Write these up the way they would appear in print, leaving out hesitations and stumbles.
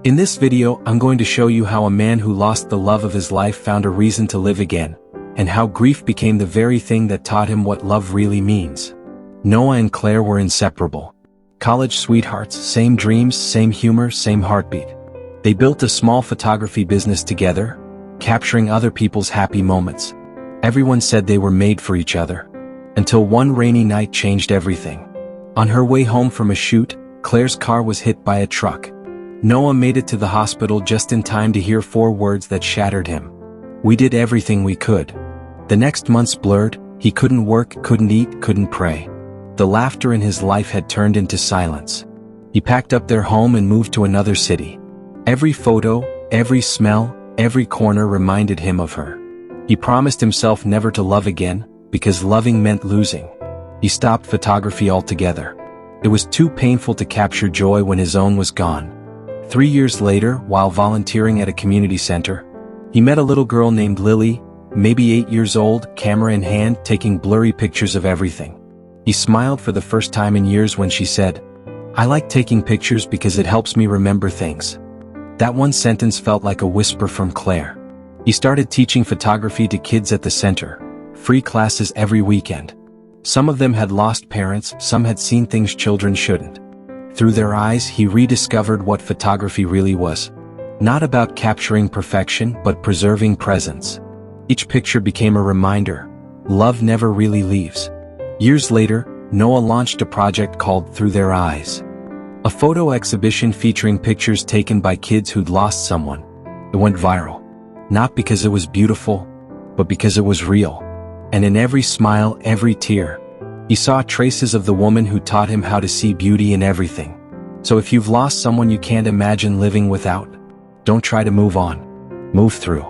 In this video, I'm going to show you how a man who lost the love of his life found a reason to live again, and how grief became the very thing that taught him what love really means. Noah and Claire were inseparable. College sweethearts, same dreams, same humor, same heartbeat. They built a small photography business together, capturing other people's happy moments. Everyone said they were made for each other. Until one rainy night changed everything. On her way home from a shoot, Claire's car was hit by a truck. Noah made it to the hospital just in time to hear 4 words that shattered him. "We did everything we could." The next months blurred. He couldn't work, couldn't eat, couldn't pray. The laughter in his life had turned into silence. He packed up their home and moved to another city. Every photo, every smell, every corner reminded him of her. He promised himself never to love again, because loving meant losing. He stopped photography altogether. It was too painful to capture joy when his own was gone. 3 years later, while volunteering at a community center, he met a little girl named Lily, maybe 8 years old, camera in hand, taking blurry pictures of everything. He smiled for the first time in years when she said, "I like taking pictures because it helps me remember things." That one sentence felt like a whisper from Claire. He started teaching photography to kids at the center, free classes every weekend. Some of them had lost parents, some had seen things children shouldn't. Through their eyes, he rediscovered what photography really was. Not about capturing perfection, but preserving presence. Each picture became a reminder. Love never really leaves. Years later, Noah launched a project called Through Their Eyes. A photo exhibition featuring pictures taken by kids who'd lost someone. It went viral. Not because it was beautiful, but because it was real. And in every smile, every tear, he saw traces of the woman who taught him how to see beauty in everything. So if you've lost someone you can't imagine living without, don't try to move on. Move through.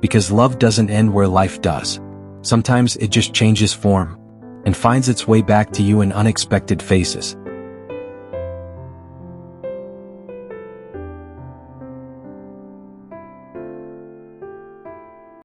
Because love doesn't end where life does. Sometimes it just changes form and finds its way back to you in unexpected faces.